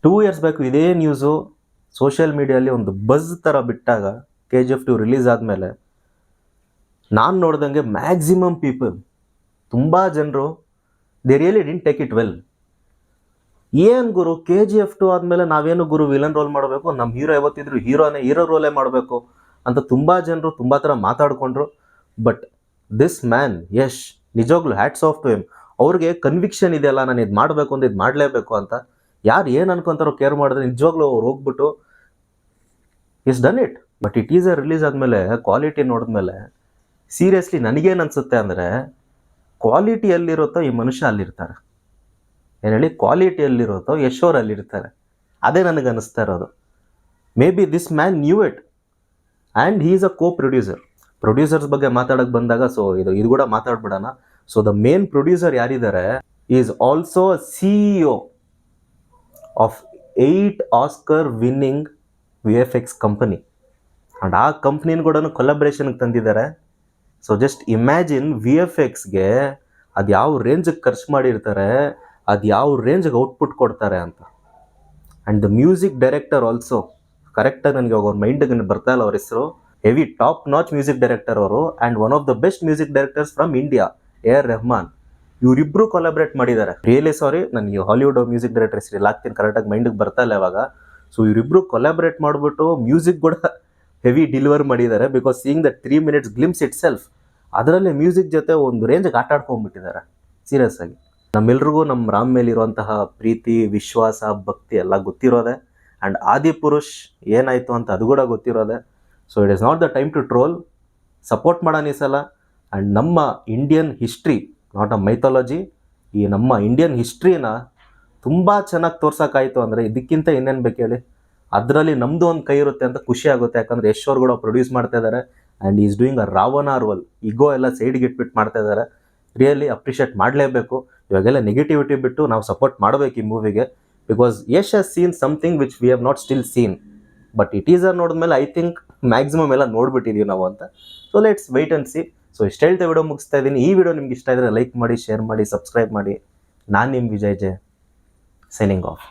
2 years back ಇದೇ news social ಮೀಡಿಯಲ್ಲಿ ಒಂದು buzz ಥರ ಬಿಟ್ಟಾಗ KGF 2 ರಿಲೀಸ್ ಆದಮೇಲೆ ನಾನು ನೋಡ್ದಂಗೆ ಮ್ಯಾಕ್ಸಿಮಮ್ ಪೀಪಲ್ ತುಂಬ ಜನರು they really didn't take it well. ಏನು ಗುರು KGF 2 ಆದಮೇಲೆ ನಾವೇನು ಗುರು ವಿಲನ್ ರೋಲ್ ಮಾಡಬೇಕು, ನಮ್ಮ ಹೀರೋ ಯಾವತ್ತಿದ್ರು ಹೀರೋ ರೋಲೇ ಮಾಡಬೇಕು ಅಂತ ತುಂಬ ಜನರು ತುಂಬ ಥರ ಮಾತಾಡಿಕೊಂಡ್ರು. ಬಟ್ ದಿಸ್ ಮ್ಯಾನ್ ಯಶ್ ನಿಜವಾಗ್ಲೂ ಹ್ಯಾಟ್ಸ್ ಆಫ್ ಟು ಹಿಮ್. ಅವ್ರಿಗೆ ಕನ್ವಿಕ್ಷನ್ ಇದೆಯಲ್ಲ, ನಾನು ಇದು ಮಾಡಬೇಕು ಅಂತ, ಇದು ಮಾಡಲೇಬೇಕು ಅಂತ. ಯಾರು ಏನು ಅನ್ಕೊಂತಾರೋ ಕೇರ್ ಮಾಡಿದ್ರೆ ನಿಜವಾಗ್ಲೂ ಅವ್ರು ಹೋಗ್ಬಿಟ್ಟು ಇಸ್ ಡನ್ ಇಟ್. ಬಟ್ ಈ ಟೀಸರ್ ರಿಲೀಸ್ ಆದಮೇಲೆ ಕ್ವಾಲಿಟಿ ನೋಡಿದ್ಮೇಲೆ ಸೀರಿಯಸ್ಲಿ ನನಗೇನು ಅನಿಸುತ್ತೆ ಅಂದರೆ, ಕ್ವಾಲಿಟಿ ಎಲ್ಲಿರುತ್ತೋ ಈ ಮನುಷ್ಯ ಅಲ್ಲಿರ್ತಾರೆ. ಏನು ಹೇಳಿ, ಕ್ವಾಲಿಟಿ ಎಲ್ಲಿರುತ್ತೋ ಯಶ್ ಅವ್ರು ಅಲ್ಲಿರ್ತಾರೆ. ಅದೇ ನನಗೆ ಅನ್ನಿಸ್ತಾ ಇರೋದು. May be this man new it and he is a producer. Producers ಬಗ್ಗೆ ಮಾತಾಡೋಕ್ಕೆ ಬಂದಾಗ ಸೊ ಇದು ಕೂಡ ಮಾತಾಡ್ಬಿಡೋಣ. ಸೊ ದ ಮೇನ್ ಪ್ರೊಡ್ಯೂಸರ್ ಯಾರಿದ್ದಾರೆ is also CEO of 8 Oscar winning VFX company. And ಆ ಕಂಪ್ನಿನ ಕೂಡ ಕೊಲಾಬ್ರೇಷನ್ಗೆ ತಂದಿದ್ದಾರೆ. ಸೊ ಜಸ್ಟ್ ಇಮ್ಯಾಜಿನ್ VFXಗೆ ಅದು ಯಾವ ರೇಂಜಿಗೆ ಖರ್ಚು ಮಾಡಿರ್ತಾರೆ, ಅದು ಯಾವ ರೇಂಜಿಗೆ ಔಟ್ಪುಟ್ ಕೊಡ್ತಾರೆ ಅಂತ. And the music director also, ಕರೆಕ್ಟಾಗಿ ನನಗೆ ಅವ್ರ ಮೈಂಡಿಗೆ ಬರ್ತಾ ಇಲ್ಲ ಅವ್ರ ಹೆಸರು, heavy top notch music director ಅವರು. And one of the best music directors from India, AR Rahman. ಇವರಿಬ್ಬರು ಕೊಲಾಬ್ರೇಟ್ ಮಾಡಿದ್ದಾರೆ. ರಿಯಲಿ ಸಾರಿ, ನನಗೆ ಹಾಲಿವುಡ್ ಮ್ಯೂಸಿಕ್ ಡೈರೆಕ್ಟರ್ ಹೆಸರು ಹಾಕ್ತೀನಿ, ಕರೆಕ್ಟಾಗಿ ಮೈಂಡಿಗೆ ಬರ್ತಾ ಇಲ್ಲ ಇವಾಗ. ಸೊ ಇವರಿಬ್ಬರು ಕೊಲಾಬ್ರೇಟ್ ಮಾಡಿಬಿಟ್ಟು ಮ್ಯೂಸಿಕ್ ಕೂಡ ಹೆವಿ ಡೆಲಿವರ್ ಮಾಡಿದ್ದಾರೆ. Because seeing that 3 minutes glimpse it self, ಅದರಲ್ಲೇ ಮ್ಯೂಸಿಕ್ ಜೊತೆ ಒಂದು ರೇಂಜಿಗೆ ಆಟ ಆಡ್ಕೊಂಡ್ಬಿಟ್ಟಿದ್ದಾರೆ ಸೀರಿಯಸ್ ಆಗಿ. ನಮ್ಮೆಲ್ರಿಗೂ ನಮ್ಮ ರಾಮ್ ಮೇಲಿರುವಂತಹ ಪ್ರೀತಿ, ವಿಶ್ವಾಸ, ಭಕ್ತಿ ಎಲ್ಲ ಗೊತ್ತಿರೋದೆ. ಆ್ಯಂಡ್ ಆದಿಪುರುಷ್ ಏನಾಯಿತು ಅಂತ ಅದು ಕೂಡ ಗೊತ್ತಿರೋದೆ. So it is not the time to troll. Support ಮಾಡೋಣ ಈ ಸಲ. ಆ್ಯಂಡ್ ನಮ್ಮ Indian history, not a mythology, ಈ ನಮ್ಮ ಇಂಡಿಯನ್ ಹಿಸ್ಟ್ರಿನ ತುಂಬ ಚೆನ್ನಾಗಿ ತೋರ್ಸೋಕ್ಕಾಯಿತು ಅಂದರೆ ಇದಕ್ಕಿಂತ ಇನ್ನೇನು ಬೇಕು ಹೇಳಿ. ಅದರಲ್ಲಿ ನಮ್ಮದು ಒಂದು ಕೈ ಇರುತ್ತೆ ಅಂತ ಖುಷಿ ಆಗುತ್ತೆ. ಯಾಕಂದರೆ ಯಶ್ ಅವ್ರು ಕೂಡ ಪ್ರೊಡ್ಯೂಸ್ ಮಾಡ್ತಾ ಇದ್ದಾರೆ. And is doing a Ravana role. Ego ಎಲ್ಲ ಸೈಡ್ಗೆ ಇಟ್ಬಿಟ್ಟು ಮಾಡ್ತಾ ಇದ್ದಾರೆ. ರಿಯಲಿ ಅಪ್ರಿಷಿಯೇಟ್ ಮಾಡಲೇಬೇಕು. ಇವಾಗೆಲ್ಲ ನೆಗೆಟಿವಿಟಿ ಬಿಟ್ಟು ನಾವು ಸಪೋರ್ಟ್ ಮಾಡಬೇಕು ಈ ಮೂವಿಗೆ. Because Yash has seen something which we have not still seen. But ಈ ಟೀಸರ್ ನೋಡಿದ್ಮೇಲೆ ಐ ಥಿಂಕ್ ಮ್ಯಾಕ್ಸಿಮಮ್ ಎಲ್ಲ ನೋಡ್ಬಿಟ್ಟಿದ್ದೀವಿ ನಾವು ಅಂತ. So let's wait and see. So ಇಷ್ಟು ಹೇಳ್ತಾ ವಿಡಿಯೋ ಮುಗಿಸ್ತಾ ಇದ್ದೀನಿ. ಈ ವಿಡಿಯೋ ನಿಮ್ಗೆ ಇಷ್ಟ ಇದ್ದರೆ ಲೈಕ್ ಮಾಡಿ, ಶೇರ್ ಮಾಡಿ, ಸಬ್ಸ್ಕ್ರೈಬ್ ಮಾಡಿ. ನಾನು ನಿಮ್ಮ ವಿಜಯ್ ಜೆ, ಸೈನಿಂಗ್ ಆಫ್.